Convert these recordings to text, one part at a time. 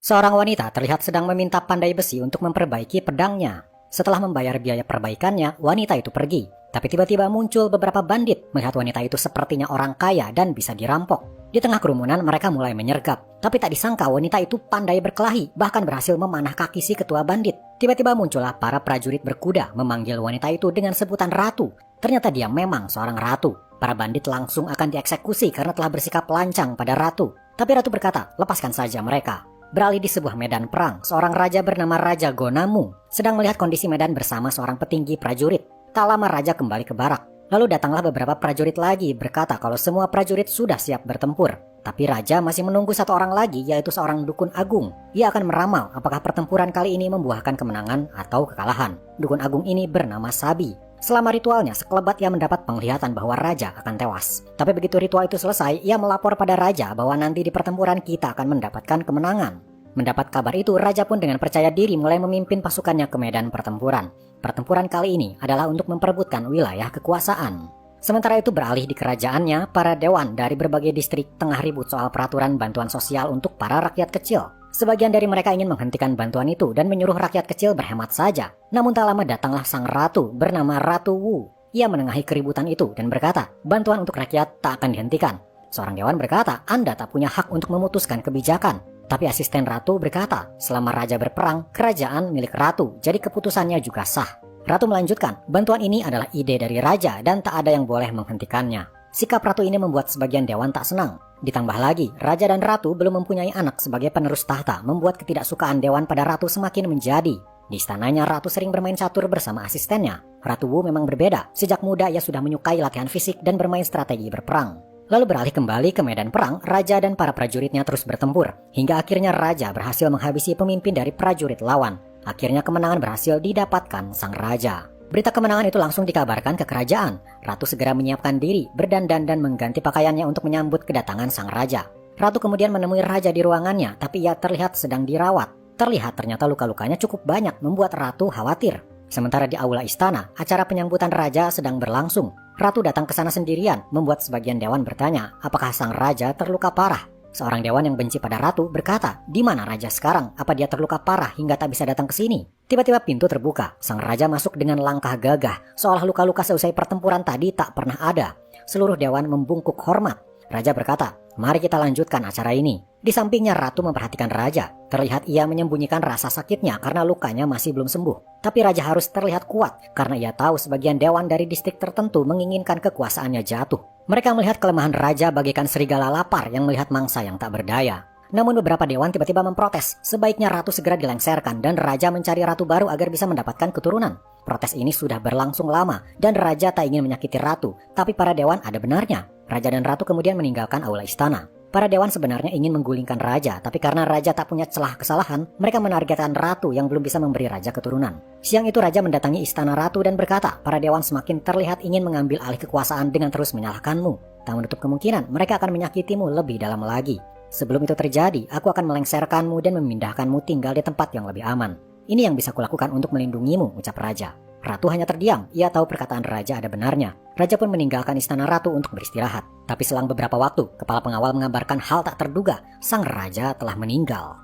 Seorang wanita terlihat sedang meminta pandai besi untuk memperbaiki pedangnya. Setelah membayar biaya perbaikannya, wanita itu pergi. Tapi tiba-tiba muncul beberapa bandit melihat wanita itu sepertinya orang kaya dan bisa dirampok. Di tengah kerumunan mereka mulai menyergap. Tapi tak disangka wanita itu pandai berkelahi, bahkan berhasil memanah kaki si ketua bandit. Tiba-tiba muncullah para prajurit berkuda memanggil wanita itu dengan sebutan ratu. Ternyata dia memang seorang ratu. Para bandit langsung akan dieksekusi karena telah bersikap lancang pada ratu. Tapi ratu berkata, lepaskan saja mereka. Beralih di sebuah medan perang, seorang raja bernama Raja Gonamu sedang melihat kondisi medan bersama seorang petinggi prajurit. Tak lama raja kembali ke barak. Lalu datanglah beberapa prajurit lagi berkata kalau semua prajurit sudah siap bertempur. Tapi raja masih menunggu satu orang lagi, yaitu seorang dukun agung. Ia akan meramal apakah pertempuran kali ini membuahkan kemenangan atau kekalahan. Dukun agung ini bernama Sabi. Selama ritualnya, sekelebat ia mendapat penglihatan bahwa raja akan tewas. Tapi begitu ritual itu selesai, ia melapor pada raja bahwa nanti di pertempuran kita akan mendapatkan kemenangan. Mendapat kabar itu, raja pun dengan percaya diri mulai memimpin pasukannya ke medan pertempuran. Pertempuran kali ini adalah untuk memperebutkan wilayah kekuasaan. Sementara itu beralih di kerajaannya, para dewan dari berbagai distrik tengah ribut soal peraturan bantuan sosial untuk para rakyat kecil. Sebagian dari mereka ingin menghentikan bantuan itu dan menyuruh rakyat kecil berhemat saja. Namun tak lama datanglah sang ratu bernama Ratu Wu. Ia menengahi keributan itu dan berkata, bantuan untuk rakyat tak akan dihentikan. Seorang dewan berkata, Anda tak punya hak untuk memutuskan kebijakan. Tapi asisten ratu berkata, selama raja berperang, kerajaan milik ratu, jadi keputusannya juga sah. Ratu melanjutkan, bantuan ini adalah ide dari raja dan tak ada yang boleh menghentikannya. Sikap ratu ini membuat sebagian dewan tak senang. Ditambah lagi, raja dan ratu belum mempunyai anak sebagai penerus tahta, membuat ketidaksukaan dewan pada ratu semakin menjadi. Di istananya, ratu sering bermain catur bersama asistennya. Ratu Wu memang berbeda. Sejak muda ia sudah menyukai latihan fisik dan bermain strategi berperang. Lalu beralih kembali ke medan perang, raja dan para prajuritnya terus bertempur. Hingga akhirnya raja berhasil menghabisi pemimpin dari prajurit lawan. Akhirnya kemenangan berhasil didapatkan sang raja. Berita kemenangan itu langsung dikabarkan ke kerajaan. Ratu segera menyiapkan diri, berdandan dan mengganti pakaiannya untuk menyambut kedatangan sang raja. Ratu kemudian menemui raja di ruangannya, tapi ia terlihat sedang dirawat. Terlihat ternyata luka-lukanya cukup banyak, membuat ratu khawatir. Sementara di aula istana, acara penyambutan raja sedang berlangsung. Ratu datang ke sana sendirian, membuat sebagian dewan bertanya, apakah sang raja terluka parah? Seorang dewan yang benci pada ratu berkata, di mana raja sekarang? Apa dia terluka parah hingga tak bisa datang ke sini? Tiba-tiba pintu terbuka. Sang raja masuk dengan langkah gagah, seolah luka-luka seusai pertempuran tadi tak pernah ada. Seluruh dewan membungkuk hormat. Raja berkata, mari kita lanjutkan acara ini. Di sampingnya ratu memperhatikan raja. Terlihat ia menyembunyikan rasa sakitnya karena lukanya masih belum sembuh. Tapi raja harus terlihat kuat karena ia tahu sebagian dewan dari distrik tertentu menginginkan kekuasaannya jatuh. Mereka melihat kelemahan raja bagaikan serigala lapar yang melihat mangsa yang tak berdaya. Namun beberapa dewan tiba-tiba memprotes, sebaiknya ratu segera dilengsarkan dan raja mencari ratu baru agar bisa mendapatkan keturunan. Protes ini sudah berlangsung lama dan raja tak ingin menyakiti ratu, tapi para dewan ada benarnya. Raja dan ratu kemudian meninggalkan aula istana. Para dewan sebenarnya ingin menggulingkan raja, tapi karena raja tak punya celah kesalahan, mereka menargetkan ratu yang belum bisa memberi raja keturunan. Siang itu raja mendatangi istana ratu dan berkata, para dewan semakin terlihat ingin mengambil alih kekuasaan dengan terus menyalahkanmu. Tak menutup kemungkinan mereka akan menyakitimu lebih dalam lagi. Sebelum itu terjadi, aku akan melengsarkanmu dan memindahkanmu tinggal di tempat yang lebih aman. Ini yang bisa kulakukan untuk melindungimu, ucap raja. Ratu hanya terdiam, ia tahu perkataan raja ada benarnya. Raja pun meninggalkan istana ratu untuk beristirahat. Tapi selang beberapa waktu, kepala pengawal mengabarkan hal tak terduga, sang raja telah meninggal.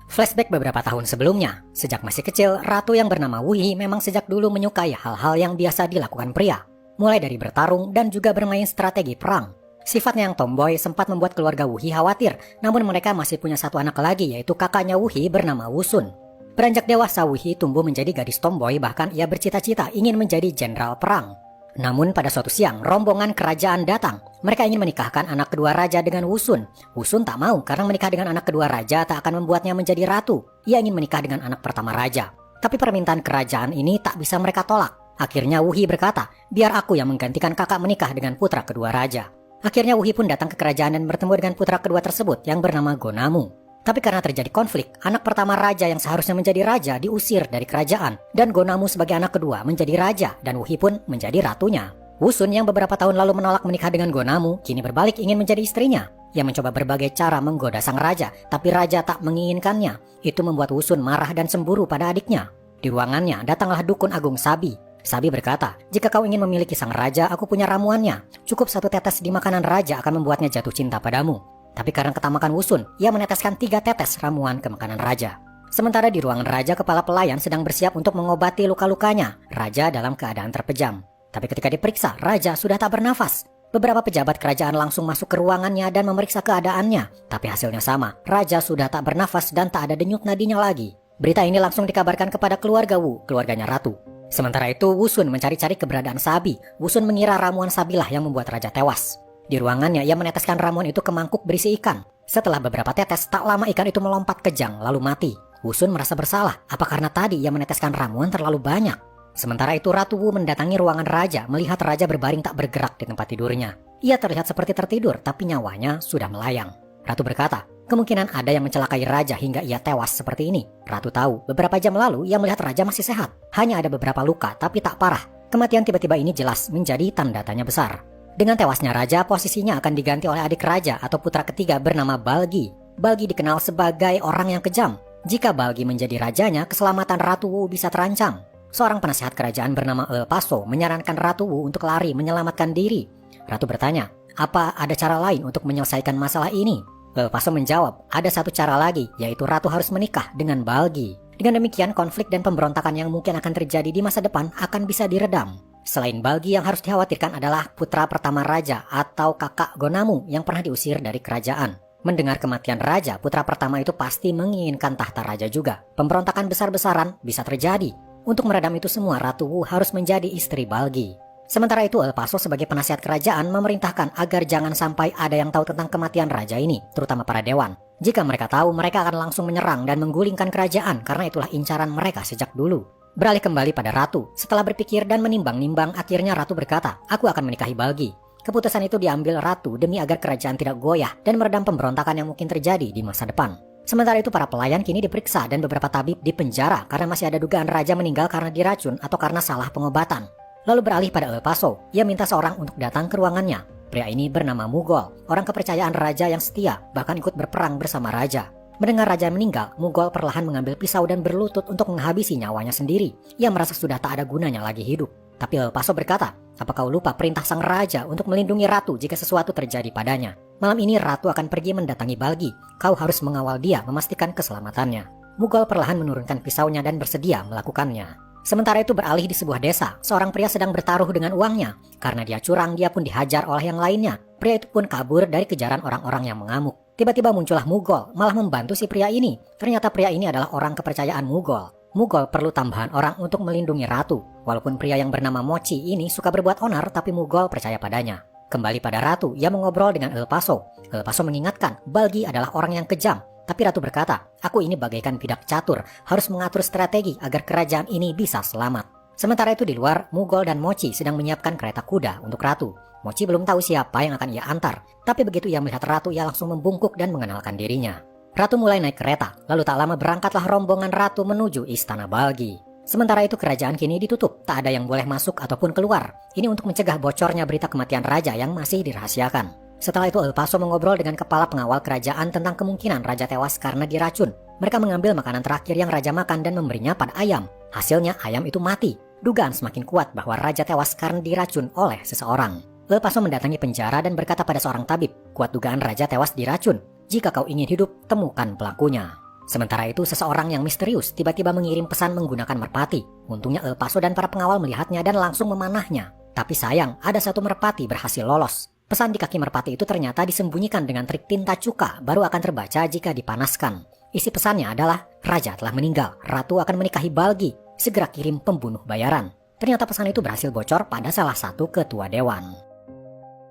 Flashback beberapa tahun sebelumnya, sejak masih kecil, ratu yang bernama Wuhi memang sejak dulu menyukai hal-hal yang biasa dilakukan pria. Mulai dari bertarung dan juga bermain strategi perang. Sifatnya yang tomboy sempat membuat keluarga Wuhi khawatir, namun mereka masih punya satu anak lagi yaitu kakaknya Wuhi bernama Wusun. Beranjak dewasa, Wuhi tumbuh menjadi gadis tomboy, bahkan ia bercita-cita ingin menjadi jenderal perang. Namun pada suatu siang, rombongan kerajaan datang. Mereka ingin menikahkan anak kedua raja dengan Wusun. Wusun tak mau karena menikah dengan anak kedua raja tak akan membuatnya menjadi ratu. Ia ingin menikah dengan anak pertama raja. Tapi permintaan kerajaan ini tak bisa mereka tolak. Akhirnya Wuhi berkata, biar aku yang menggantikan kakak menikah dengan putra kedua raja. Akhirnya Wuhi pun datang ke kerajaan dan bertemu dengan putra kedua tersebut yang bernama Gonamu. Tapi karena terjadi konflik, anak pertama raja yang seharusnya menjadi raja diusir dari kerajaan. Dan Gonamu sebagai anak kedua menjadi raja dan Wuhi pun menjadi ratunya. Wusun yang beberapa tahun lalu menolak menikah dengan Gonamu, kini berbalik ingin menjadi istrinya. Ia mencoba berbagai cara menggoda sang raja, tapi raja tak menginginkannya. Itu membuat Wusun marah dan cemburu pada adiknya. Di ruangannya datanglah dukun agung Sabi. Sabi berkata, jika kau ingin memiliki sang raja, aku punya ramuannya. Cukup satu tetes di makanan raja akan membuatnya jatuh cinta padamu. Tapi karena ketamakan Wusun, ia meneteskan 3 tetes ramuan ke makanan raja. Sementara di ruangan raja, kepala pelayan sedang bersiap untuk mengobati luka-lukanya. Raja dalam keadaan terpejam. Tapi ketika diperiksa, raja sudah tak bernafas. Beberapa pejabat kerajaan langsung masuk ke ruangannya dan memeriksa keadaannya. Tapi hasilnya sama, raja sudah tak bernafas dan tak ada denyut nadinya lagi. Berita ini langsung dikabarkan kepada keluarga Wu, keluarganya ratu. Sementara itu, Wusun mencari-cari keberadaan Sabi. Wusun mengira ramuan Sabilah yang membuat raja tewas. Di ruangannya, ia meneteskan ramuan itu ke mangkuk berisi ikan. Setelah beberapa tetes, tak lama ikan itu melompat kejang lalu mati. Wusun merasa bersalah, apa karena tadi ia meneteskan ramuan terlalu banyak. Sementara itu, Ratu Wu mendatangi ruangan raja, melihat raja berbaring tak bergerak di tempat tidurnya. Ia terlihat seperti tertidur, tapi nyawanya sudah melayang. Ratu berkata, kemungkinan ada yang mencelakai raja hingga ia tewas seperti ini. Ratu tahu, beberapa jam lalu ia melihat raja masih sehat. Hanya ada beberapa luka, tapi tak parah. Kematian tiba-tiba ini jelas menjadi tanda tanya besar. Dengan tewasnya raja, posisinya akan diganti oleh adik raja atau putra ketiga bernama Balgi. Balgi dikenal sebagai orang yang kejam. Jika Balgi menjadi rajanya, keselamatan Ratu Wu bisa terancam. Seorang penasehat kerajaan bernama El Paso menyarankan Ratu Wu untuk lari menyelamatkan diri. Ratu bertanya, apa ada cara lain untuk menyelesaikan masalah ini? El Paso menjawab, ada satu cara lagi, yaitu Ratu harus menikah dengan Balgi. Dengan demikian, konflik dan pemberontakan yang mungkin akan terjadi di masa depan akan bisa diredam. Selain Balgi, yang harus dikhawatirkan adalah putra pertama raja atau kakak Gonamu yang pernah diusir dari kerajaan. Mendengar kematian raja, putra pertama itu pasti menginginkan tahta raja juga. Pemberontakan besar-besaran bisa terjadi. Untuk meredam itu semua, Ratu Wu harus menjadi istri Balgi. Sementara itu, El Paso sebagai penasihat kerajaan memerintahkan agar jangan sampai ada yang tahu tentang kematian raja ini, terutama para dewan. Jika mereka tahu, mereka akan langsung menyerang dan menggulingkan kerajaan karena itulah incaran mereka sejak dulu. Beralih kembali pada Ratu, setelah berpikir dan menimbang-nimbang, akhirnya Ratu berkata, aku akan menikahi Balgi. Keputusan itu diambil Ratu demi agar kerajaan tidak goyah dan meredam pemberontakan yang mungkin terjadi di masa depan. Sementara itu, para pelayan kini diperiksa dan beberapa tabib dipenjara karena masih ada dugaan raja meninggal karena diracun atau karena salah pengobatan. Lalu beralih pada El Paso, ia minta seorang untuk datang ke ruangannya. Pria ini bernama Mugol, orang kepercayaan raja yang setia, bahkan ikut berperang bersama raja. Mendengar raja meninggal, Mugol perlahan mengambil pisau dan berlutut untuk menghabisi nyawanya sendiri. Ia merasa sudah tak ada gunanya lagi hidup. Tapi El Paso berkata, apa kau lupa perintah sang raja untuk melindungi ratu jika sesuatu terjadi padanya? Malam ini ratu akan pergi mendatangi Balgi. Kau harus mengawal dia, memastikan keselamatannya. Mugol perlahan menurunkan pisaunya dan bersedia melakukannya. Sementara itu beralih di sebuah desa, seorang pria sedang bertaruh dengan uangnya. Karena dia curang, dia pun dihajar oleh yang lainnya. Pria itu pun kabur dari kejaran orang-orang yang mengamuk. Tiba-tiba muncullah Mugol, malah membantu si pria ini. Ternyata pria ini adalah orang kepercayaan Mugol. Mugol perlu tambahan orang untuk melindungi ratu. Walaupun pria yang bernama Mochi ini suka berbuat onar, tapi Mugol percaya padanya. Kembali pada ratu, ia mengobrol dengan El Paso. El Paso mengingatkan, Balgi adalah orang yang kejam. Tapi ratu berkata, aku ini bagaikan bidak catur, harus mengatur strategi agar kerajaan ini bisa selamat. Sementara itu di luar, Mugol dan Mochi sedang menyiapkan kereta kuda untuk ratu. Mochi belum tahu siapa yang akan ia antar, tapi begitu ia melihat ratu, ia langsung membungkuk dan mengenalkan dirinya. Ratu mulai naik kereta, lalu tak lama berangkatlah rombongan ratu menuju istana Balgi. Sementara itu kerajaan kini ditutup, tak ada yang boleh masuk ataupun keluar. Ini untuk mencegah bocornya berita kematian raja yang masih dirahasiakan. Setelah itu El Paso mengobrol dengan kepala pengawal kerajaan tentang kemungkinan raja tewas karena diracun. Mereka mengambil makanan terakhir yang raja makan dan memberinya pada ayam. Hasilnya ayam itu mati. Dugaan semakin kuat bahwa raja tewas karena diracun oleh seseorang. El Paso mendatangi penjara dan berkata pada seorang tabib, kuat dugaan raja tewas diracun. Jika kau ingin hidup, temukan pelakunya. Sementara itu seseorang yang misterius tiba-tiba mengirim pesan menggunakan merpati. Untungnya El Paso dan para pengawal melihatnya dan langsung memanahnya. Tapi sayang, ada satu merpati berhasil lolos. Pesan di kaki merpati itu ternyata disembunyikan dengan trik tinta cuka, baru akan terbaca jika dipanaskan. Isi pesannya adalah, raja telah meninggal, ratu akan menikahi Balgi, segera kirim pembunuh bayaran. Ternyata pesan itu berhasil bocor pada salah satu ketua dewan.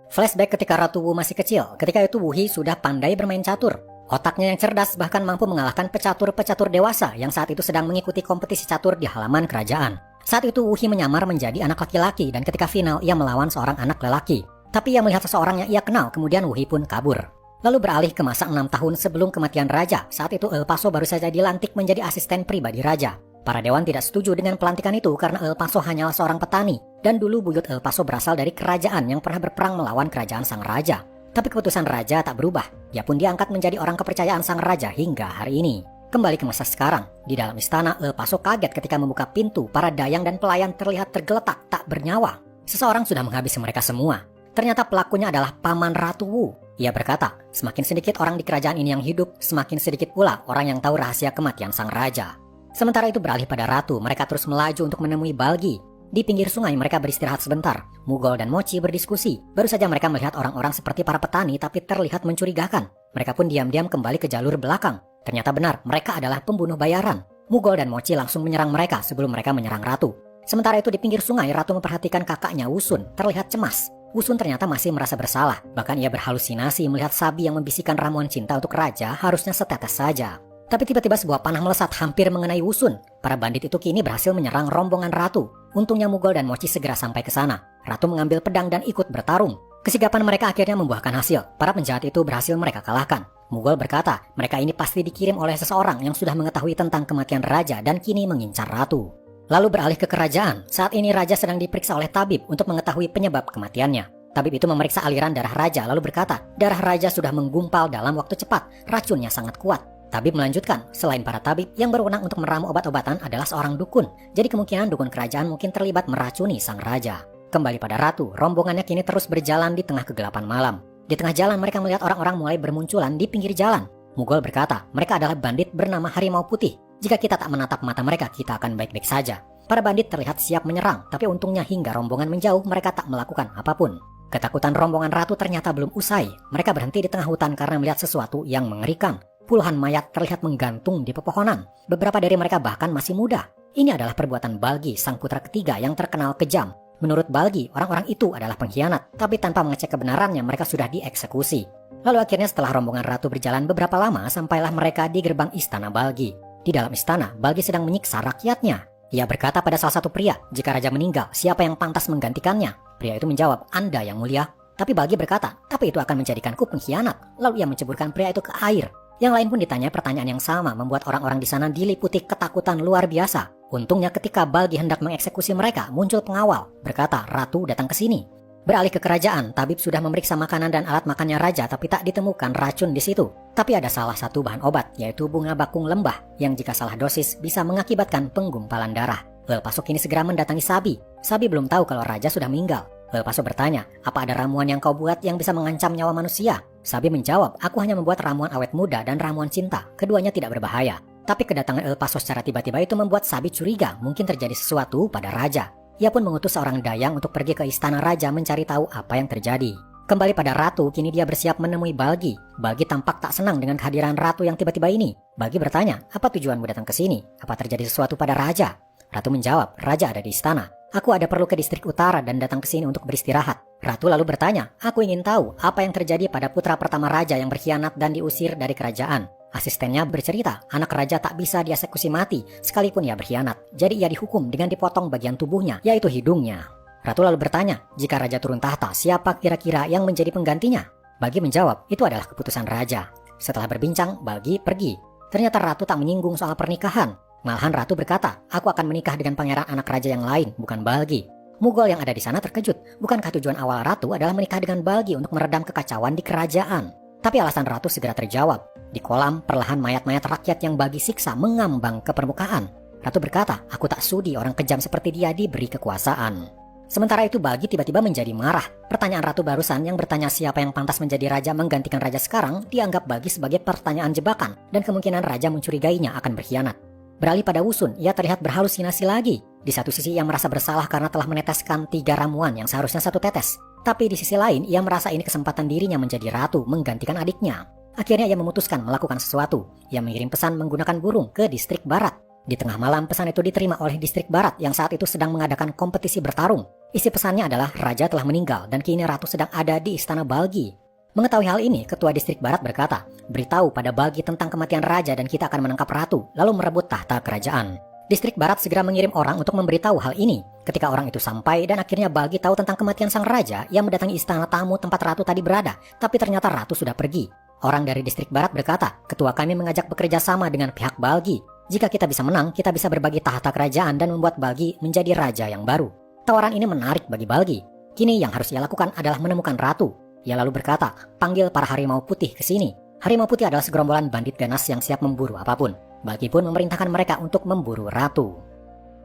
Flashback ketika Ratu Wu masih kecil, ketika itu Wuhi sudah pandai bermain catur. Otaknya yang cerdas bahkan mampu mengalahkan pecatur-pecatur dewasa yang saat itu sedang mengikuti kompetisi catur di halaman kerajaan. Saat itu Wuhi menyamar menjadi anak laki-laki dan ketika final ia melawan seorang anak lelaki. Tapi ia melihat seseorang yang ia kenal, kemudian Wuhi pun kabur. Lalu beralih ke masa 6 tahun sebelum kematian raja. Saat itu El Paso baru saja dilantik menjadi asisten pribadi raja. Para dewan tidak setuju dengan pelantikan itu karena El Paso hanyalah seorang petani. Dan dulu buyut El Paso berasal dari kerajaan yang pernah berperang melawan kerajaan sang raja. Tapi keputusan raja tak berubah. Dia pun diangkat menjadi orang kepercayaan sang raja hingga hari ini. Kembali ke masa sekarang. Di dalam istana, El Paso kaget ketika membuka pintu. Para dayang dan pelayan terlihat tergeletak tak bernyawa. Seseorang sudah menghabisi mereka semua. Ternyata pelakunya adalah paman Ratu Wu. Ia berkata, semakin sedikit orang di kerajaan ini yang hidup, semakin sedikit pula orang yang tahu rahasia kematian sang raja. Sementara itu beralih pada ratu, mereka terus melaju untuk menemui Balgi. Di pinggir sungai mereka beristirahat sebentar. Mugol dan Mochi berdiskusi. Baru saja mereka melihat orang-orang seperti para petani tapi terlihat mencurigakan. Mereka pun diam-diam kembali ke jalur belakang. Ternyata benar, mereka adalah pembunuh bayaran. Mugol dan Mochi langsung menyerang mereka sebelum mereka menyerang ratu. Sementara itu di pinggir sungai, ratu memperhatikan kakaknya Wusun, terlihat cemas. Wusun ternyata masih merasa bersalah. Bahkan ia berhalusinasi melihat Sabi yang membisikkan ramuan cinta untuk raja harusnya setetes saja. Tapi tiba-tiba sebuah panah melesat hampir mengenai Wusun. Para bandit itu kini berhasil menyerang rombongan ratu. Untungnya Mugol dan Mochi segera sampai ke sana. Ratu mengambil pedang dan ikut bertarung. Kesigapan mereka akhirnya membuahkan hasil. Para penjahat itu berhasil mereka kalahkan. Mugol berkata, mereka ini pasti dikirim oleh seseorang yang sudah mengetahui tentang kematian raja dan kini mengincar ratu. Lalu beralih ke kerajaan. Saat ini raja sedang diperiksa oleh tabib untuk mengetahui penyebab kematiannya. Tabib itu memeriksa aliran darah raja lalu berkata, darah raja sudah menggumpal dalam waktu cepat, racunnya sangat kuat. Tabib melanjutkan, selain para tabib, yang berwenang untuk meramu obat-obatan adalah seorang dukun. Jadi kemungkinan dukun kerajaan mungkin terlibat meracuni sang raja. Kembali pada ratu, rombongannya kini terus berjalan di tengah kegelapan malam. Di tengah jalan mereka melihat orang-orang mulai bermunculan di pinggir jalan. Mugol berkata, mereka adalah bandit bernama Harimau Putih. Jika kita tak menatap mata mereka, kita akan baik-baik saja. Para bandit terlihat siap menyerang, tapi untungnya hingga rombongan menjauh, mereka tak melakukan apapun. Ketakutan rombongan ratu ternyata belum usai. Mereka berhenti di tengah hutan karena melihat sesuatu yang mengerikan. Puluhan mayat terlihat menggantung di pepohonan. Beberapa dari mereka bahkan masih muda. Ini adalah perbuatan Balgi, sang putra ketiga yang terkenal kejam. Menurut Balgi, orang-orang itu adalah pengkhianat, tapi tanpa mengecek kebenarannya mereka sudah dieksekusi. Lalu akhirnya setelah rombongan ratu berjalan beberapa lama, sampailah mereka di gerbang istana Balgi. Di dalam istana, Balgi sedang menyiksa rakyatnya. Ia berkata pada salah satu pria, jika raja meninggal, siapa yang pantas menggantikannya? Pria itu menjawab, Anda yang mulia. Tapi Balgi berkata, tapi itu akan menjadikanku pengkhianat. Lalu ia menceburkan pria itu ke air. Yang lain pun ditanya pertanyaan yang sama, membuat orang-orang di sana diliputi ketakutan luar biasa. Untungnya ketika Balgi hendak mengeksekusi mereka, muncul pengawal, berkata, Ratu datang ke sini. Beralih ke kerajaan, tabib sudah memeriksa makanan dan alat makannya raja, tapi tak ditemukan racun di situ. Tapi ada salah satu bahan obat, yaitu bunga bakung lembah, yang jika salah dosis bisa mengakibatkan penggumpalan darah. El Paso kini segera mendatangi Sabi. Sabi belum tahu kalau raja sudah meninggal. El Paso bertanya, apa ada ramuan yang kau buat yang bisa mengancam nyawa manusia? Sabi menjawab, aku hanya membuat ramuan awet muda dan ramuan cinta. Keduanya tidak berbahaya. Tapi kedatangan El Paso secara tiba-tiba itu membuat Sabi curiga mungkin terjadi sesuatu pada raja. Ia pun mengutus seorang dayang untuk pergi ke istana raja mencari tahu apa yang terjadi. Kembali pada ratu, kini dia bersiap menemui Balgi. Balgi tampak tak senang dengan kehadiran ratu yang tiba-tiba ini. Balgi bertanya, apa tujuanmu datang ke sini? Apa terjadi sesuatu pada raja? Ratu menjawab, raja ada di istana. Aku ada perlu ke distrik utara dan datang ke sini untuk beristirahat. Ratu lalu bertanya, aku ingin tahu apa yang terjadi pada putra pertama raja yang berkhianat dan diusir dari kerajaan. Asistennya bercerita, anak raja tak bisa dieksekusi mati sekalipun ia berkhianat. Jadi ia dihukum dengan dipotong bagian tubuhnya, yaitu hidungnya. Ratu lalu bertanya, jika raja turun tahta, siapa kira-kira yang menjadi penggantinya? Balgi menjawab, itu adalah keputusan raja. Setelah berbincang, Balgi pergi. Ternyata ratu tak menyinggung soal pernikahan. Malahan ratu berkata, aku akan menikah dengan pangeran anak raja yang lain, bukan Balgi. Mugol yang ada di sana terkejut. Bukankah tujuan awal ratu adalah menikah dengan Balgi untuk meredam kekacauan di kerajaan? Tapi alasan ratu segera terjawab. Di kolam, perlahan mayat-mayat rakyat yang Balgi siksa mengambang ke permukaan. Ratu berkata, aku tak sudi orang kejam seperti dia diberi kekuasaan. Sementara itu Balgi tiba-tiba menjadi marah. Pertanyaan ratu barusan yang bertanya siapa yang pantas menjadi raja menggantikan raja sekarang dianggap Balgi sebagai pertanyaan jebakan dan kemungkinan raja mencurigainya akan berkhianat. Beralih pada Wusun, ia terlihat berhalusinasi lagi. Di satu sisi ia merasa bersalah karena telah meneteskan 3 ramuan yang seharusnya 1 tetes. Tapi di sisi lain ia merasa ini kesempatan dirinya menjadi ratu menggantikan adiknya. Akhirnya ia memutuskan melakukan sesuatu. Ia mengirim pesan menggunakan burung ke distrik barat. Di tengah malam pesan itu diterima oleh distrik barat yang saat itu sedang mengadakan kompetisi bertarung. Isi pesannya adalah raja telah meninggal dan kini ratu sedang ada di istana Balgi. Mengetahui hal ini, ketua distrik barat berkata, beritahu pada Balgi tentang kematian raja dan kita akan menangkap ratu lalu merebut tahta kerajaan. Distrik barat segera mengirim orang untuk memberitahu hal ini. Ketika orang itu sampai dan akhirnya Balgi tahu tentang kematian sang raja, ia mendatangi istana tamu tempat ratu tadi berada, tapi ternyata ratu sudah pergi. Orang dari distrik barat berkata, ketua kami mengajak bekerja sama dengan pihak Balgi. Jika kita bisa menang, kita bisa berbagi tahta kerajaan dan membuat Balgi menjadi raja yang baru. Tawaran ini menarik bagi Balgi. Kini yang harus ia lakukan adalah menemukan ratu. Ia lalu berkata, panggil para harimau putih ke sini. Harimau putih adalah segerombolan bandit ganas yang siap memburu apapun. Balgi pun memerintahkan mereka untuk memburu ratu.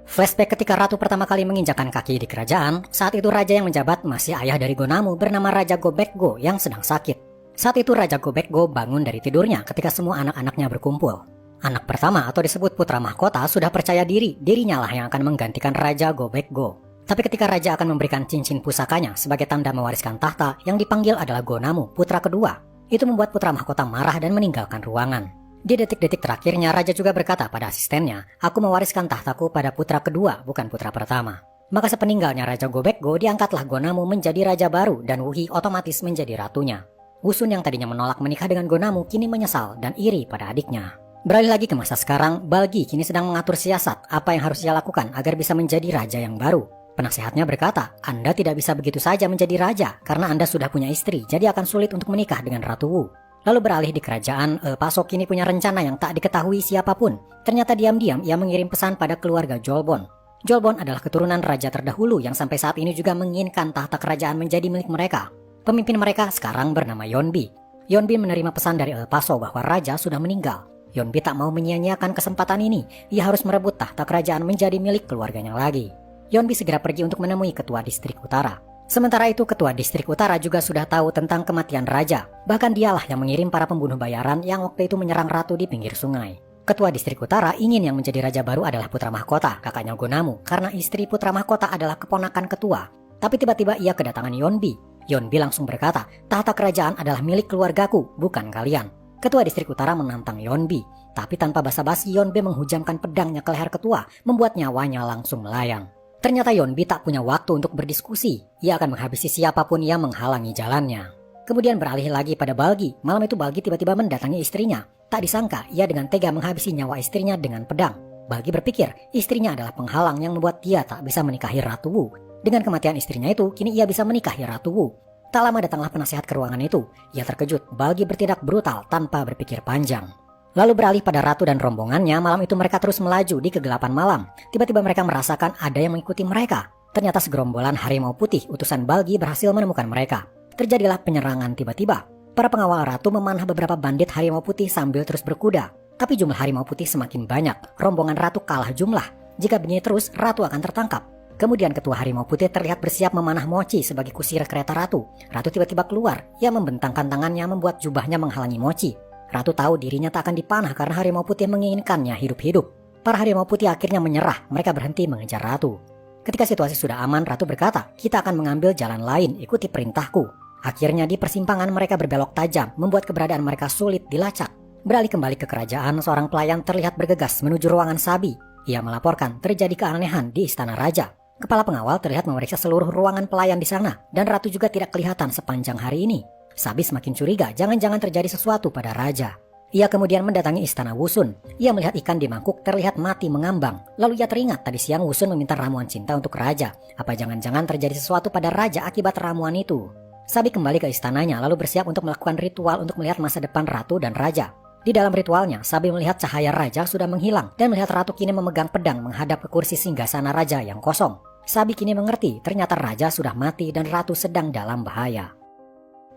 Flashback ketika ratu pertama kali menginjakan kaki di kerajaan, saat itu raja yang menjabat masih ayah dari Gonamu bernama Raja Gobekgo yang sedang sakit. Saat itu Raja Gobekgo bangun dari tidurnya ketika semua anak-anaknya berkumpul. Anak pertama atau disebut putra mahkota sudah percaya dirinya lah yang akan menggantikan Raja Gobekgo. Tapi ketika raja akan memberikan cincin pusakanya sebagai tanda mewariskan tahta, yang dipanggil adalah Gonamu, putra kedua. Itu membuat putra mahkota marah dan meninggalkan ruangan. Di detik-detik terakhirnya, raja juga berkata pada asistennya, "Aku mewariskan tahtaku pada putra kedua, bukan putra pertama." Maka sepeninggalnya Raja Gobekgo, diangkatlah Gonamu menjadi raja baru dan Wuhi otomatis menjadi ratunya. Wusun yang tadinya menolak menikah dengan Gonamu kini menyesal dan iri pada adiknya. Beralih lagi ke masa sekarang, Balgi kini sedang mengatur siasat apa yang harus ia lakukan agar bisa menjadi raja yang baru. Penasehatnya berkata, "Anda tidak bisa begitu saja menjadi raja karena Anda sudah punya istri, jadi akan sulit untuk menikah dengan Ratu Wu." Lalu beralih di kerajaan, Pasok kini punya rencana yang tak diketahui siapapun. Ternyata diam-diam ia mengirim pesan pada keluarga Jolbon. Jolbon adalah keturunan raja terdahulu yang sampai saat ini juga menginginkan tahta kerajaan menjadi milik mereka. Pemimpin mereka sekarang bernama Yeonbi. Yeonbi menerima pesan dari El Paso bahwa raja sudah meninggal. Yeonbi tak mau menyia-nyiakan kesempatan ini. Ia harus merebut tahta kerajaan menjadi milik keluarganya lagi. Yeonbi segera pergi untuk menemui ketua distrik utara. Sementara itu ketua distrik utara juga sudah tahu tentang kematian raja. Bahkan dialah yang mengirim para pembunuh bayaran yang waktu itu menyerang ratu di pinggir sungai. Ketua distrik utara ingin yang menjadi raja baru adalah putra mahkota, kakaknya Gonamu, karena istri putra mahkota adalah keponakan ketua. Tapi tiba-tiba ia kedatangan Yeonbi. Yeonbi langsung berkata, "Tahta kerajaan adalah milik keluargaku, bukan kalian." Ketua distrik utara menantang Yeonbi, tapi tanpa basa-basi Yeonbi menghujamkan pedangnya ke leher ketua, membuat nyawanya langsung melayang. Ternyata Yeonbi tak punya waktu untuk berdiskusi. Ia akan menghabisi siapapun yang menghalangi jalannya. Kemudian beralih lagi pada Balgi. Malam itu Balgi tiba-tiba mendatangi istrinya. Tak disangka, ia dengan tega menghabisi nyawa istrinya dengan pedang. Balgi berpikir, istrinya adalah penghalang yang membuat dia tak bisa menikahi Ratu Wu. Dengan kematian istrinya itu, kini ia bisa menikahi Ratu Wu. Tak lama datanglah penasehat ke ruangan itu. Ia terkejut, Balgi bertindak brutal tanpa berpikir panjang. Lalu beralih pada ratu dan rombongannya, malam itu mereka terus melaju di kegelapan malam. Tiba-tiba mereka merasakan ada yang mengikuti mereka. Ternyata segerombolan harimau putih utusan Balgi berhasil menemukan mereka. Terjadilah penyerangan tiba-tiba. Para pengawal ratu memanah beberapa bandit harimau putih sambil terus berkuda. Tapi jumlah harimau putih semakin banyak. Rombongan ratu kalah jumlah. Jika begini terus, ratu akan tertangkap. Kemudian ketua harimau putih terlihat bersiap memanah Mochi sebagai kusir kereta ratu. Ratu tiba-tiba keluar. Ia membentangkan tangannya membuat jubahnya menghalangi Mochi. Ratu tahu dirinya tak akan dipanah karena harimau putih menginginkannya hidup-hidup. Para harimau putih akhirnya menyerah. Mereka berhenti mengejar ratu. Ketika situasi sudah aman, ratu berkata, "Kita akan mengambil jalan lain, ikuti perintahku." Akhirnya di persimpangan mereka berbelok tajam, membuat keberadaan mereka sulit dilacak. Beralih kembali ke kerajaan, seorang pelayan terlihat bergegas menuju ruangan Sabi. Ia melaporkan terjadi keanehan di istana raja. Kepala pengawal terlihat memeriksa seluruh ruangan pelayan di sana, dan ratu juga tidak kelihatan sepanjang hari ini. Sabi semakin curiga, jangan-jangan terjadi sesuatu pada raja. Ia kemudian mendatangi istana Wusun. Ia melihat ikan di mangkuk terlihat mati mengambang. Lalu ia teringat tadi siang Wusun meminta ramuan cinta untuk raja. Apa jangan-jangan terjadi sesuatu pada raja akibat ramuan itu? Sabi kembali ke istananya lalu bersiap untuk melakukan ritual untuk melihat masa depan ratu dan raja. Di dalam ritualnya, Sabi melihat cahaya raja sudah menghilang dan melihat ratu kini memegang pedang menghadap ke kursi singgasana raja yang kosong. Sabi kini mengerti ternyata raja sudah mati dan ratu sedang dalam bahaya.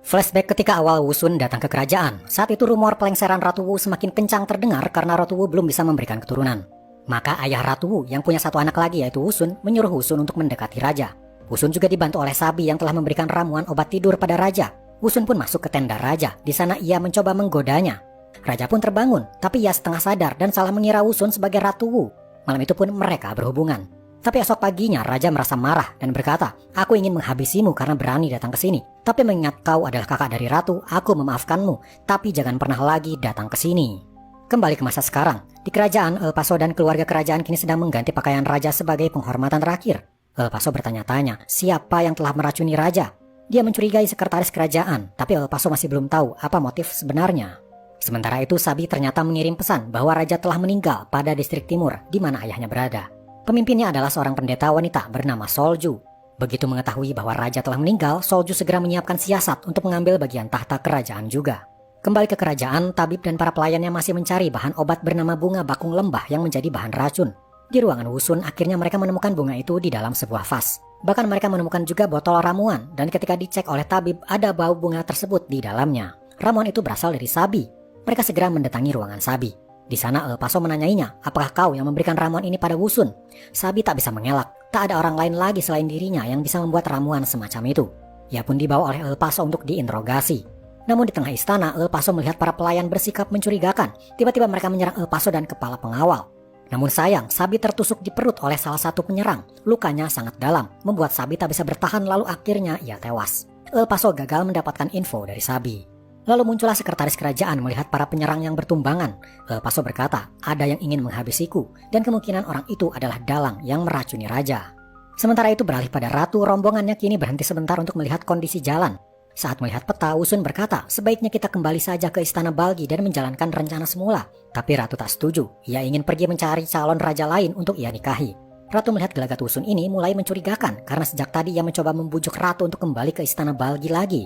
Flashback ketika awal Wusun datang ke kerajaan. Saat itu rumor pelengseran Ratu Wu semakin kencang terdengar karena Ratu Wu belum bisa memberikan keturunan. Maka ayah Ratu Wu yang punya satu anak lagi yaitu Wusun menyuruh Wusun untuk mendekati raja. Wusun juga dibantu oleh Sabi yang telah memberikan ramuan obat tidur pada raja. Wusun pun masuk ke tenda raja. Di sana ia mencoba menggodanya. Raja pun terbangun, tapi ia setengah sadar dan salah mengira Wusun sebagai Ratu Wu. Malam itu pun mereka berhubungan. Tapi esok paginya raja merasa marah dan berkata, "Aku ingin menghabisimu karena berani datang ke sini. Tapi mengingat kau adalah kakak dari ratu, aku memaafkanmu. Tapi jangan pernah lagi datang ke sini." Kembali ke masa sekarang, di kerajaan El Paso dan keluarga kerajaan kini sedang mengganti pakaian raja sebagai penghormatan terakhir. El Paso bertanya-tanya, siapa yang telah meracuni raja? Dia mencurigai sekretaris kerajaan, tapi El Paso masih belum tahu apa motif sebenarnya. Sementara itu Sabi ternyata mengirim pesan bahwa raja telah meninggal pada distrik timur di mana ayahnya berada. Pemimpinnya adalah seorang pendeta wanita bernama Solju. Begitu mengetahui bahwa raja telah meninggal, Solju segera menyiapkan siasat untuk mengambil bagian tahta kerajaan juga. Kembali ke kerajaan, tabib dan para pelayannya masih mencari bahan obat bernama bunga bakung lembah yang menjadi bahan racun. Di ruangan Wusun, akhirnya mereka menemukan bunga itu di dalam sebuah vas. Bahkan mereka menemukan juga botol ramuan, dan ketika dicek oleh tabib, ada bau bunga tersebut di dalamnya. Ramuan itu berasal dari Sabi. Mereka segera mendatangi ruangan Sabi. Di sana El Paso menanyainya, apakah kau yang memberikan ramuan ini pada Wusun? Sabi tak bisa mengelak, tak ada orang lain lagi selain dirinya yang bisa membuat ramuan semacam itu. Ia pun dibawa oleh El Paso untuk diinterogasi. Namun di tengah istana, El Paso melihat para pelayan bersikap mencurigakan. Tiba-tiba mereka menyerang El Paso dan kepala pengawal. Namun sayang, Sabi tertusuk di perut oleh salah satu penyerang. Lukanya sangat dalam, membuat Sabi tak bisa bertahan lalu akhirnya ia tewas. El Paso gagal mendapatkan info dari Sabi. Lalu muncullah sekretaris kerajaan melihat para penyerang yang bertumbangan. El Paso berkata, ada yang ingin menghabisiku, dan kemungkinan orang itu adalah dalang yang meracuni raja. Sementara itu beralih pada ratu, rombongannya kini berhenti sebentar untuk melihat kondisi jalan. Saat melihat peta, Wusun berkata, sebaiknya kita kembali saja ke istana Balgi dan menjalankan rencana semula. Tapi ratu tak setuju, ia ingin pergi mencari calon raja lain untuk ia nikahi. Ratu melihat gelagat Wusun ini mulai mencurigakan karena sejak tadi ia mencoba membujuk ratu untuk kembali ke istana Balgi lagi.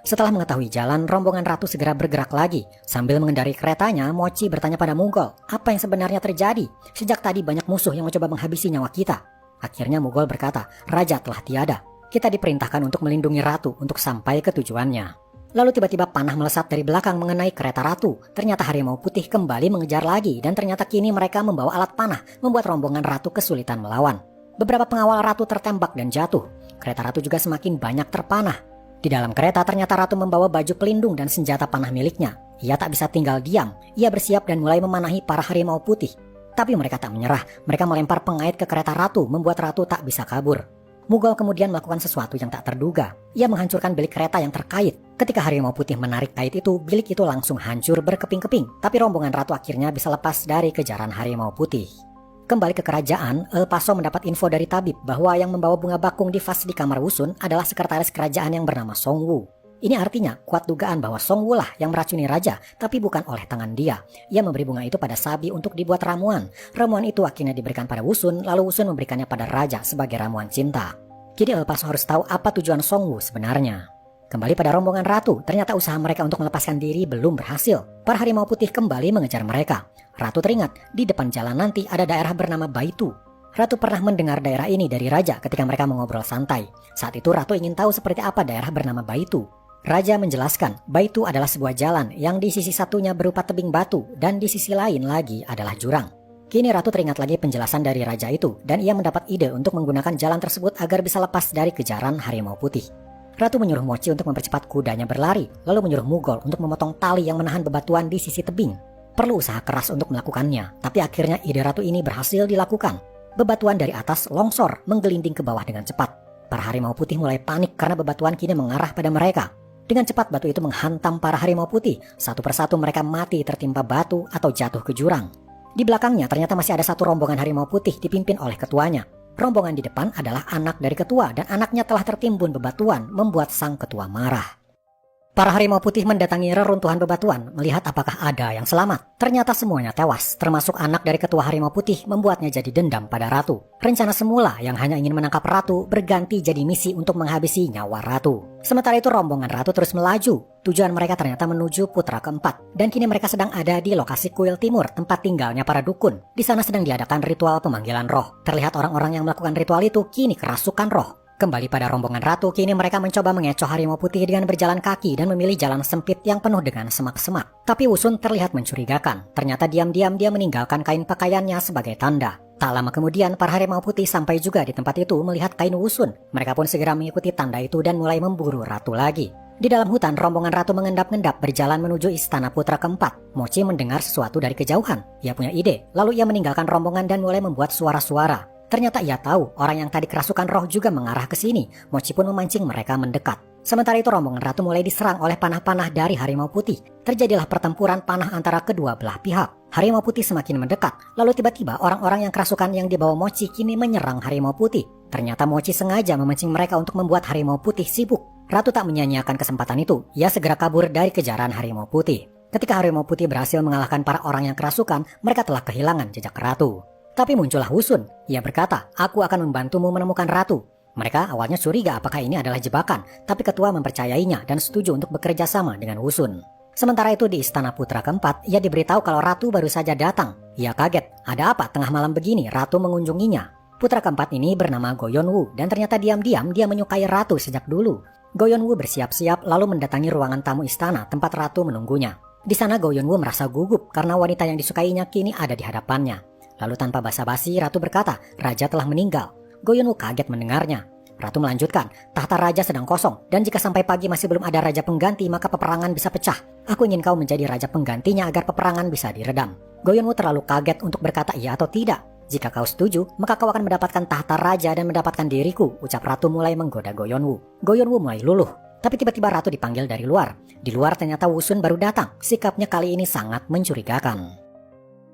Setelah mengetahui jalan, rombongan ratu segera bergerak lagi. Sambil mengendarai keretanya, Mochi bertanya pada Mughal, apa yang sebenarnya terjadi? Sejak tadi banyak musuh yang mencoba menghabisi nyawa kita. Akhirnya Mughal berkata, raja telah tiada. Kita diperintahkan untuk melindungi ratu untuk sampai ke tujuannya. Lalu tiba-tiba panah melesat dari belakang mengenai kereta ratu. Ternyata harimau putih kembali mengejar lagi dan ternyata kini mereka membawa alat panah membuat rombongan ratu kesulitan melawan. Beberapa pengawal ratu tertembak dan jatuh. Kereta ratu juga semakin banyak terpanah. Di dalam kereta ternyata ratu membawa baju pelindung dan senjata panah miliknya. Ia tak bisa tinggal diam. Ia bersiap dan mulai memanahi para harimau putih. Tapi mereka tak menyerah. Mereka melempar pengait ke kereta ratu membuat ratu tak bisa kabur. Mughal kemudian melakukan sesuatu yang tak terduga. Ia menghancurkan bilik kereta yang terkait. Ketika harimau putih menarik kait itu, bilik itu langsung hancur berkeping-keping. Tapi rombongan ratu akhirnya bisa lepas dari kejaran harimau putih. Kembali ke kerajaan, El Paso mendapat info dari tabib bahwa yang membawa bunga bakung di vas di kamar Wusun adalah sekretaris kerajaan yang bernama Song Wu. Ini artinya kuat dugaan bahwa Song Wu lah yang meracuni raja, tapi bukan oleh tangan dia. Ia memberi bunga itu pada Sabi untuk dibuat ramuan. Ramuan itu akhirnya diberikan pada Wusun, lalu Wusun memberikannya pada raja sebagai ramuan cinta. Jadi El Paso harus tahu apa tujuan Song Wu sebenarnya. Kembali pada rombongan ratu, ternyata usaha mereka untuk melepaskan diri belum berhasil. Para harimau putih kembali mengejar mereka. Ratu teringat, di depan jalan nanti ada daerah bernama Baitu. Ratu pernah mendengar daerah ini dari raja ketika mereka mengobrol santai. Saat itu Ratu ingin tahu seperti apa daerah bernama Baitu. Raja menjelaskan, Baitu adalah sebuah jalan yang di sisi satunya berupa tebing batu dan di sisi lain lagi adalah jurang. Kini Ratu teringat lagi penjelasan dari raja itu dan ia mendapat ide untuk menggunakan jalan tersebut agar bisa lepas dari kejaran harimau putih. Ratu menyuruh Mochi untuk mempercepat kudanya berlari, lalu menyuruh Mughal untuk memotong tali yang menahan bebatuan di sisi tebing. Perlu usaha keras untuk melakukannya, tapi akhirnya ide Ratu ini berhasil dilakukan. Bebatuan dari atas longsor menggelinding ke bawah dengan cepat. Para harimau putih mulai panik karena bebatuan kini mengarah pada mereka. Dengan cepat batu itu menghantam para harimau putih. Satu persatu mereka mati tertimpa batu atau jatuh ke jurang. Di belakangnya ternyata masih ada satu rombongan harimau putih dipimpin oleh ketuanya. Rombongan di depan adalah anak dari ketua dan anaknya telah tertimbun bebatuan membuat sang ketua marah. Para harimau putih mendatangi reruntuhan bebatuan melihat apakah ada yang selamat. Ternyata semuanya tewas, termasuk anak dari ketua harimau putih membuatnya jadi dendam pada ratu. Rencana semula yang hanya ingin menangkap ratu berganti jadi misi untuk menghabisi nyawa ratu. Sementara itu rombongan ratu terus melaju. Tujuan mereka ternyata menuju putra keempat. Dan kini mereka sedang ada di lokasi kuil timur, tempat tinggalnya para dukun. Di sana sedang diadakan ritual pemanggilan roh. Terlihat orang-orang yang melakukan ritual itu kini kerasukan roh. Kembali pada rombongan ratu, kini mereka mencoba mengecoh harimau putih dengan berjalan kaki dan memilih jalan sempit yang penuh dengan semak-semak. Tapi Wusun terlihat mencurigakan. Ternyata diam-diam dia meninggalkan kain pakaiannya sebagai tanda. Tak lama kemudian, para harimau putih sampai juga di tempat itu melihat kain Wusun. Mereka pun segera mengikuti tanda itu dan mulai memburu ratu lagi. Di dalam hutan, rombongan ratu mengendap-endap berjalan menuju istana putra keempat. Mochi mendengar sesuatu dari kejauhan. Ia punya ide, lalu ia meninggalkan rombongan dan mulai membuat suara-suara. Ternyata ia tahu orang yang tadi kerasukan roh juga mengarah ke sini. Mochi pun memancing mereka mendekat. Sementara itu rombongan ratu mulai diserang oleh panah-panah dari harimau putih. Terjadilah pertempuran panah antara kedua belah pihak. Harimau putih semakin mendekat. Lalu tiba-tiba orang-orang yang kerasukan yang dibawa Mochi kini menyerang harimau putih. Ternyata Mochi sengaja memancing mereka untuk membuat harimau putih sibuk. Ratu tak menyia-nyiakan kesempatan itu. Ia segera kabur dari kejaran harimau putih. Ketika harimau putih berhasil mengalahkan para orang yang kerasukan, mereka telah kehilangan jejak ratu. Tapi muncullah Wusun. Ia berkata, aku akan membantumu menemukan ratu. Mereka awalnya curiga apakah ini adalah jebakan, tapi ketua mempercayainya dan setuju untuk bekerja sama dengan Wusun. Sementara itu di istana putra keempat, ia diberitahu kalau ratu baru saja datang. Ia kaget, ada apa tengah malam begini ratu mengunjunginya? Putra keempat ini bernama Goyon Wu dan ternyata diam-diam dia menyukai ratu sejak dulu. Goyon Wu bersiap-siap lalu mendatangi ruangan tamu istana tempat ratu menunggunya. Di sana Goyon Wu merasa gugup karena wanita yang disukainya kini ada di hadapannya. Lalu tanpa basa-basi ratu berkata, raja telah meninggal. Goyon Wu kaget mendengarnya. Ratu melanjutkan, tahta raja sedang kosong, dan jika sampai pagi masih belum ada raja pengganti maka peperangan bisa pecah. Aku ingin kau menjadi raja penggantinya agar peperangan bisa diredam. Goyonwu terlalu kaget untuk berkata iya atau tidak. Jika kau setuju, maka kau akan mendapatkan tahta raja dan mendapatkan diriku, ucap Ratu mulai menggoda Goyonwu. Goyonwu mulai luluh. Tapi tiba-tiba Ratu dipanggil dari luar. Di luar ternyata Wusun baru datang. Sikapnya kali ini sangat mencurigakan.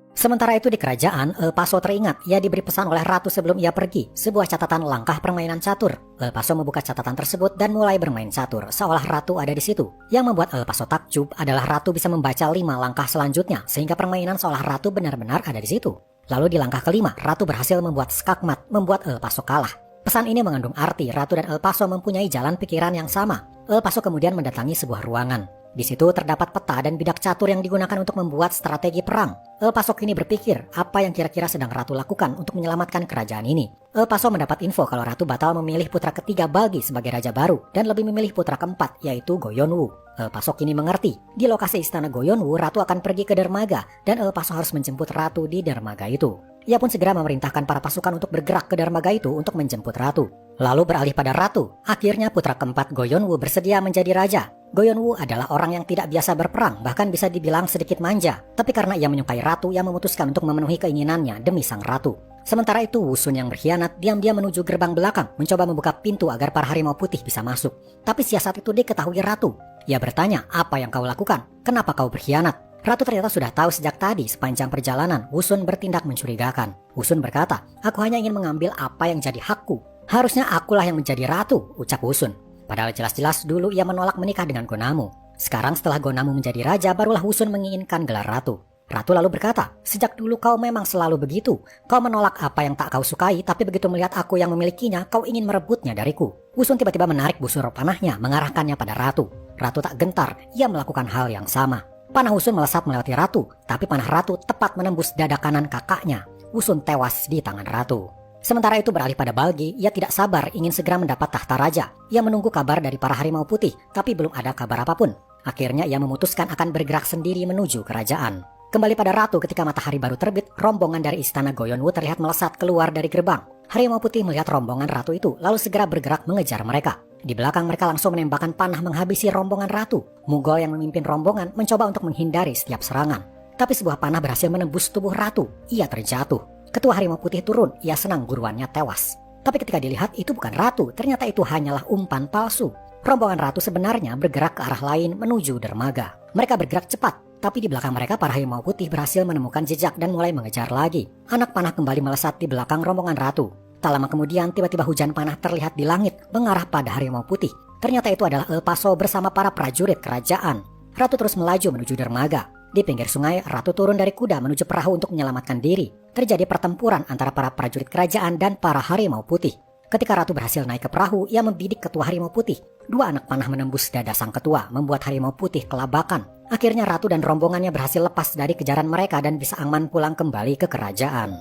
Sementara itu di kerajaan, El Paso teringat ia diberi pesan oleh Ratu sebelum ia pergi, sebuah catatan langkah permainan catur. El Paso membuka catatan tersebut dan mulai bermain catur, seolah Ratu ada di situ. Yang membuat El Paso takjub adalah Ratu bisa membaca 5 langkah selanjutnya, sehingga permainan seolah Ratu benar-benar ada di situ. Lalu di langkah kelima, Ratu berhasil membuat skakmat, membuat El Paso kalah. Pesan ini mengandung arti Ratu dan El Paso mempunyai jalan pikiran yang sama. El Paso kemudian mendatangi sebuah ruangan. Di situ terdapat peta dan bidak catur yang digunakan untuk membuat strategi perang. El Paso kini berpikir apa yang kira-kira sedang Ratu lakukan untuk menyelamatkan kerajaan ini. El Paso mendapat info kalau Ratu batal memilih putra ketiga Balgi sebagai raja baru dan lebih memilih putra keempat yaitu Goyonwu. El Paso kini mengerti, di lokasi istana Goyonwu Ratu akan pergi ke dermaga dan El Paso harus menjemput Ratu di dermaga itu. Ia pun segera memerintahkan para pasukan untuk bergerak ke dermaga itu untuk menjemput Ratu. Lalu beralih pada Ratu, akhirnya putra keempat Goyonwu bersedia menjadi raja. Goyonwu adalah orang yang tidak biasa berperang, bahkan bisa dibilang sedikit manja. Tapi karena ia menyukai Ratu, ia memutuskan untuk memenuhi keinginannya demi sang Ratu. Sementara itu Wusun yang berkhianat diam-diam menuju gerbang belakang, mencoba membuka pintu agar para harimau putih bisa masuk. Tapi siasat itu diketahui Ratu. Ia bertanya, apa yang kau lakukan? Kenapa kau berkhianat? Ratu ternyata sudah tahu sejak tadi sepanjang perjalanan Wusun bertindak mencurigakan. Wusun berkata, aku hanya ingin mengambil apa yang jadi hakku. Harusnya akulah yang menjadi ratu, ucap Wusun. Padahal jelas-jelas dulu ia menolak menikah dengan Gonamu. Sekarang setelah Gonamu menjadi raja, barulah Wusun menginginkan gelar ratu. Ratu lalu berkata, sejak dulu kau memang selalu begitu. Kau menolak apa yang tak kau sukai, tapi begitu melihat aku yang memilikinya, kau ingin merebutnya dariku. Wusun tiba-tiba menarik busur panahnya, mengarahkannya pada Ratu. Ratu tak gentar, ia melakukan hal yang sama. Panah Wusun melesat melewati Ratu, tapi panah Ratu tepat menembus dada kanan kakaknya. Wusun tewas di tangan Ratu. Sementara itu beralih pada Balgi, ia tidak sabar ingin segera mendapat tahta raja. Ia menunggu kabar dari para harimau putih, tapi belum ada kabar apapun. Akhirnya ia memutuskan akan bergerak sendiri menuju kerajaan. Kembali pada Ratu ketika matahari baru terbit, rombongan dari istana Goyonwu terlihat melesat keluar dari gerbang. Harimau putih melihat rombongan Ratu itu, lalu segera bergerak mengejar mereka. Di belakang mereka langsung menembakkan panah menghabisi rombongan Ratu. Mugol yang memimpin rombongan mencoba untuk menghindari setiap serangan. Tapi sebuah panah berhasil menembus tubuh Ratu. Ia terjatuh. Ketua harimau putih turun, ia senang guruannya tewas. Tapi ketika dilihat itu bukan Ratu, ternyata itu hanyalah umpan palsu. Rombongan Ratu sebenarnya bergerak ke arah lain menuju dermaga. Mereka bergerak cepat, tapi di belakang mereka para harimau putih berhasil menemukan jejak dan mulai mengejar lagi. Anak panah kembali melesat di belakang rombongan Ratu. Tak lama kemudian tiba-tiba hujan panah terlihat di langit mengarah pada harimau putih. Ternyata itu adalah El Paso bersama para prajurit kerajaan. Ratu terus melaju menuju dermaga. Di pinggir sungai, Ratu turun dari kuda menuju perahu untuk menyelamatkan diri. Terjadi pertempuran antara para prajurit kerajaan dan para harimau putih. Ketika Ratu berhasil naik ke perahu, ia membidik ketua harimau putih. 2 anak panah menembus dada sang ketua, membuat harimau putih kelabakan. Akhirnya Ratu dan rombongannya berhasil lepas dari kejaran mereka dan bisa aman pulang kembali ke kerajaan.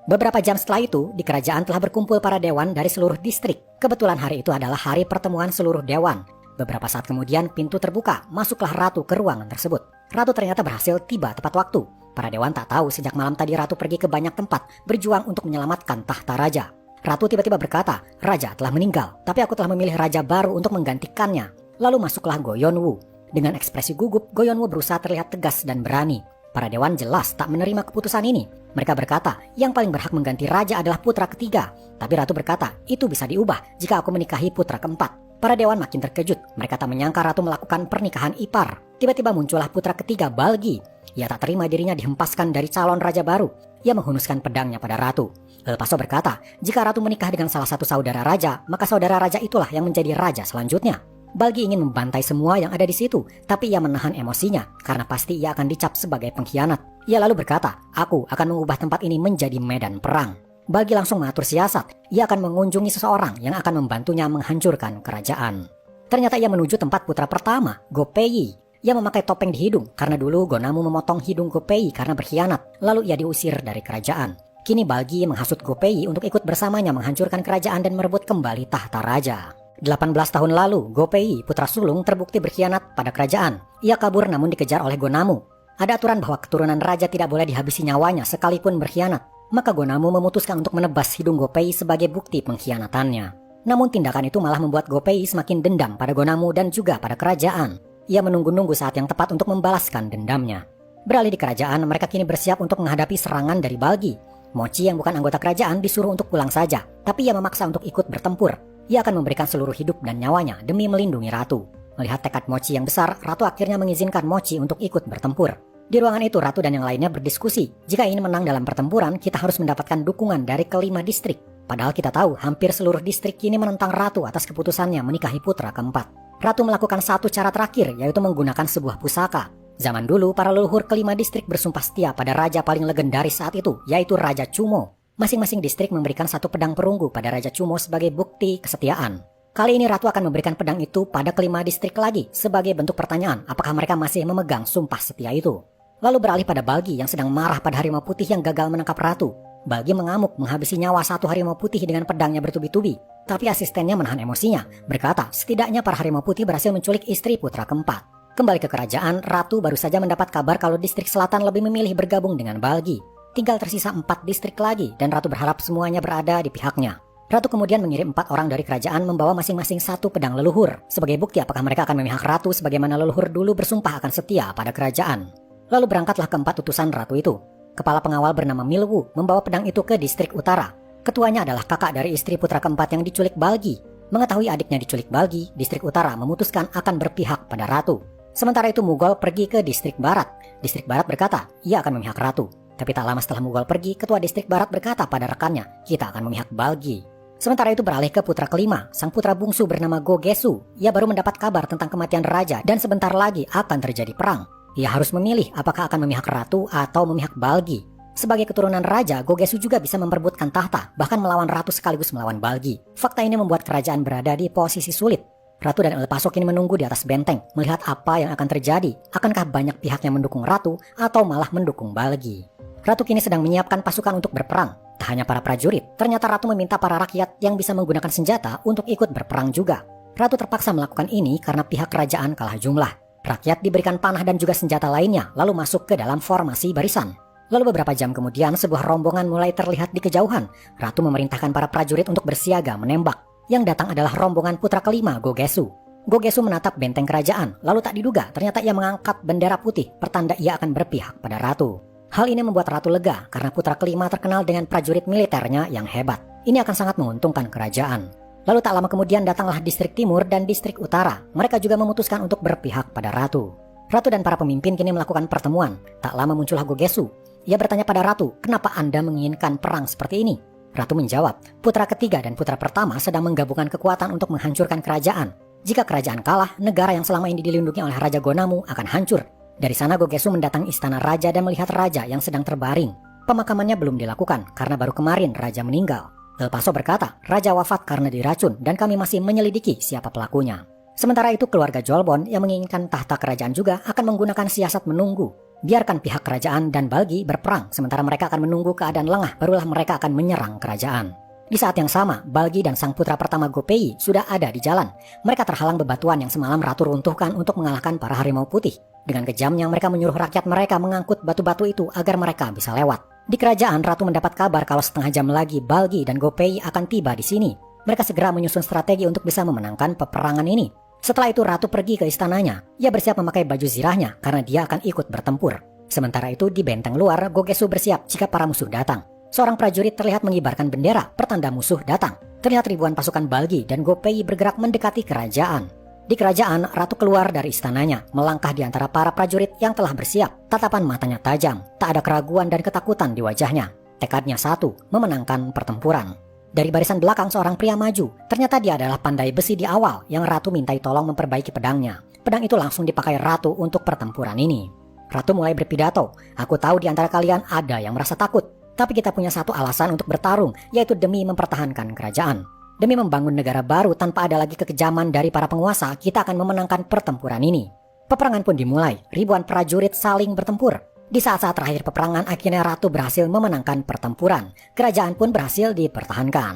Beberapa jam setelah itu, di kerajaan telah berkumpul para dewan dari seluruh distrik. Kebetulan hari itu adalah hari pertemuan seluruh dewan. Beberapa saat kemudian pintu terbuka, masuklah Ratu ke ruangan tersebut. Ratu ternyata berhasil tiba tepat waktu. Para dewan tak tahu sejak malam tadi Ratu pergi ke banyak tempat, berjuang untuk menyelamatkan tahta raja. Ratu tiba-tiba berkata, raja telah meninggal, tapi aku telah memilih raja baru untuk menggantikannya. Lalu masuklah Goyonwu. Dengan ekspresi gugup, Goyonwu berusaha terlihat tegas dan berani. Para dewan jelas tak menerima keputusan ini. Mereka berkata, yang paling berhak mengganti raja adalah putra ketiga. Tapi Ratu berkata, itu bisa diubah jika aku menikahi putra keempat. Para dewan makin terkejut. Mereka tak menyangka Ratu melakukan pernikahan ipar. Tiba-tiba muncullah putra ketiga Balgi. Ia tak terima dirinya dihempaskan dari calon raja baru. Ia menghunuskan pedangnya pada Ratu. El Paso berkata, jika Ratu menikah dengan salah satu saudara raja, maka saudara raja itulah yang menjadi raja selanjutnya. Balgi ingin membantai semua yang ada di situ, tapi ia menahan emosinya karena pasti ia akan dicap sebagai pengkhianat. Ia lalu berkata, aku akan mengubah tempat ini menjadi medan perang. Balgi langsung mengatur siasat. Ia akan mengunjungi seseorang yang akan membantunya menghancurkan kerajaan. Ternyata ia menuju tempat putra pertama, Gopei. Ia memakai topeng di hidung karena dulu Gonamu memotong hidung Gopei karena berkhianat. Lalu ia diusir dari kerajaan. Kini Balgi menghasut Gopei untuk ikut bersamanya menghancurkan kerajaan dan merebut kembali tahta raja. 18 tahun lalu, Gopei, putra sulung, terbukti berkhianat pada kerajaan. Ia kabur namun dikejar oleh Gonamu. Ada aturan bahwa keturunan raja tidak boleh dihabisi nyawanya sekalipun berkhianat. Maka Gonamu memutuskan untuk menebas hidung Gopei sebagai bukti pengkhianatannya. Namun tindakan itu malah membuat Go Pei semakin dendam pada Gonamu dan juga pada kerajaan. Ia menunggu-nunggu saat yang tepat untuk membalaskan dendamnya. Beralih di kerajaan, mereka kini bersiap untuk menghadapi serangan dari Balgi. Mochi yang bukan anggota kerajaan disuruh untuk pulang saja, tapi ia memaksa untuk ikut bertempur. Ia akan memberikan seluruh hidup dan nyawanya demi melindungi ratu. Melihat tekad Mochi yang besar, ratu akhirnya mengizinkan Mochi untuk ikut bertempur. Di ruangan itu, ratu dan yang lainnya berdiskusi. Jika ingin menang dalam pertempuran, kita harus mendapatkan dukungan dari kelima distrik. Padahal kita tahu hampir seluruh distrik kini menentang ratu atas keputusannya menikahi putra keempat. Ratu melakukan satu cara terakhir, yaitu menggunakan sebuah pusaka. Zaman dulu, para leluhur kelima distrik bersumpah setia pada raja paling legendaris saat itu, yaitu Raja Chumo. Masing-masing distrik memberikan satu pedang perunggu pada Raja Chumo sebagai bukti kesetiaan. Kali ini ratu akan memberikan pedang itu pada kelima distrik lagi sebagai bentuk pertanyaan apakah mereka masih memegang sumpah setia itu. Lalu beralih pada Balgi yang sedang marah pada harimau putih yang gagal menangkap ratu. Balgi mengamuk menghabisi nyawa satu harimau putih dengan pedangnya bertubi-tubi. Tapi asistennya menahan emosinya, berkata setidaknya para harimau putih berhasil menculik istri putra keempat. Kembali ke kerajaan, ratu baru saja mendapat kabar kalau distrik selatan lebih memilih bergabung dengan Balgi. Tinggal tersisa 4 distrik lagi dan ratu berharap semuanya berada di pihaknya. Ratu kemudian mengirim 4 orang dari kerajaan membawa masing-masing satu pedang leluhur sebagai bukti apakah mereka akan memihak ratu sebagaimana leluhur dulu bersumpah akan setia pada kerajaan. Lalu berangkatlah keempat utusan ratu itu. Kepala pengawal bernama Milwu membawa pedang itu ke distrik utara. Ketuanya adalah kakak dari istri putra keempat yang diculik Balgi. Mengetahui adiknya diculik Balgi, distrik utara memutuskan akan berpihak pada ratu. Sementara itu Mughal pergi ke distrik barat. Distrik barat berkata, ia akan memihak ratu. Tapi tak lama setelah Mughal pergi, ketua distrik barat berkata pada rekannya, kita akan memihak Balgi. Sementara itu beralih ke putra kelima, sang putra bungsu bernama Go-Gesu. Ia baru mendapat kabar tentang kematian raja dan sebentar lagi akan terjadi perang. Ia harus memilih apakah akan memihak ratu atau memihak Balgi. Sebagai keturunan raja, Go-Gesu juga bisa memperebutkan tahta, bahkan melawan ratu sekaligus melawan Balgi. Fakta ini membuat kerajaan berada di posisi sulit. Ratu dan El Paso kini menunggu di atas benteng, melihat apa yang akan terjadi. Akankah banyak pihak yang mendukung ratu atau malah mendukung Balgi? Ratu kini sedang menyiapkan pasukan untuk berperang. Tak hanya para prajurit, ternyata ratu meminta para rakyat yang bisa menggunakan senjata untuk ikut berperang juga. Ratu terpaksa melakukan ini karena pihak kerajaan kalah jumlah. Rakyat diberikan panah dan juga senjata lainnya, lalu masuk ke dalam formasi barisan. Lalu beberapa jam kemudian, sebuah rombongan mulai terlihat di kejauhan. Ratu memerintahkan para prajurit untuk bersiaga menembak. Yang datang adalah rombongan putra kelima Go-Gesu. Go-Gesu menatap benteng kerajaan, lalu tak diduga ternyata ia mengangkat bendera putih, pertanda ia akan berpihak pada ratu. Hal ini membuat ratu lega karena putra kelima terkenal dengan prajurit militernya yang hebat. Ini akan sangat menguntungkan kerajaan. Lalu tak lama kemudian datanglah distrik timur dan distrik utara. Mereka juga memutuskan untuk berpihak pada ratu. Ratu dan para pemimpin kini melakukan pertemuan. Tak lama muncullah Go-Gesu. Ia bertanya pada ratu, kenapa Anda menginginkan perang seperti ini? Ratu menjawab, putra ketiga dan putra pertama sedang menggabungkan kekuatan untuk menghancurkan kerajaan. Jika kerajaan kalah, negara yang selama ini dilindungi oleh Raja Gonamu akan hancur. Dari sana Go-Gesu mendatangi istana raja dan melihat raja yang sedang terbaring. Pemakamannya belum dilakukan karena baru kemarin raja meninggal. El Paso berkata, raja wafat karena diracun dan kami masih menyelidiki siapa pelakunya. Sementara itu keluarga Jolbon yang menginginkan tahta kerajaan juga akan menggunakan siasat menunggu. Biarkan pihak kerajaan dan Balgi berperang, sementara mereka akan menunggu keadaan lengah, barulah mereka akan menyerang kerajaan. Di saat yang sama, Balgi dan sang putra pertama Go Pei sudah ada di jalan. Mereka terhalang bebatuan yang semalam ratu runtuhkan untuk mengalahkan para harimau putih. Dengan kejamnya mereka menyuruh rakyat mereka mengangkut batu-batu itu agar mereka bisa lewat. Di kerajaan, ratu mendapat kabar kalau setengah jam lagi Balgi dan Go Pei akan tiba di sini. Mereka segera menyusun strategi untuk bisa memenangkan peperangan ini. Setelah itu ratu pergi ke istananya. Ia bersiap memakai baju zirahnya karena dia akan ikut bertempur. Sementara itu di benteng luar, Go-Gesu bersiap jika para musuh datang. Seorang prajurit terlihat mengibarkan bendera, pertanda musuh datang. Terlihat ribuan pasukan Balgi dan Go Pei bergerak mendekati kerajaan. Di kerajaan, ratu keluar dari istananya, melangkah di antara para prajurit yang telah bersiap. Tatapan matanya tajam, tak ada keraguan dan ketakutan di wajahnya. Tekadnya satu, memenangkan pertempuran. Dari barisan belakang seorang pria maju. Ternyata dia adalah pandai besi di awal yang ratu mintai tolong memperbaiki pedangnya. Pedang itu langsung dipakai ratu untuk pertempuran ini. Ratu mulai berpidato, aku tahu di antara kalian ada yang merasa takut. Tapi kita punya satu alasan untuk bertarung, yaitu demi mempertahankan kerajaan. Demi membangun negara baru tanpa ada lagi kekejaman dari para penguasa, kita akan memenangkan pertempuran ini. Peperangan pun dimulai, ribuan prajurit saling bertempur. Di saat-saat terakhir peperangan, akhirnya ratu berhasil memenangkan pertempuran. Kerajaan pun berhasil dipertahankan.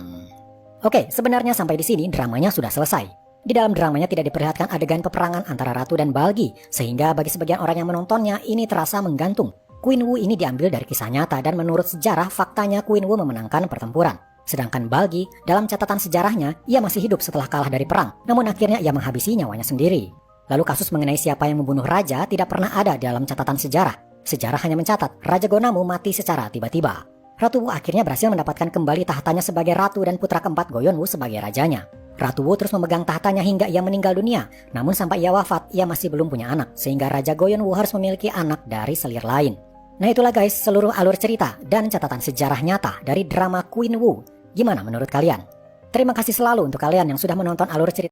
Oke, sebenarnya sampai di sini dramanya sudah selesai. Di dalam dramanya tidak diperlihatkan adegan peperangan antara ratu dan Balgi, sehingga bagi sebagian orang yang menontonnya ini terasa menggantung. Queen Wu ini diambil dari kisah nyata dan menurut sejarah faktanya Queen Wu memenangkan pertempuran. Sedangkan Balgi, dalam catatan sejarahnya, ia masih hidup setelah kalah dari perang, namun akhirnya ia menghabisi nyawanya sendiri. Lalu kasus mengenai siapa yang membunuh raja tidak pernah ada dalam catatan sejarah. Sejarah hanya mencatat Raja Gonamu mati secara tiba-tiba. Ratu Wu akhirnya berhasil mendapatkan kembali tahtanya sebagai ratu dan putra keempat Goyeonwu sebagai rajanya. Ratu Wu terus memegang tahtanya hingga ia meninggal dunia, namun sampai ia wafat, ia masih belum punya anak, sehingga Raja Goyeonwu harus memiliki anak dari selir lain. Nah itulah guys seluruh alur cerita dan catatan sejarah nyata dari drama Queen Wu. Gimana menurut kalian? Terima kasih selalu untuk kalian yang sudah menonton alur cerita.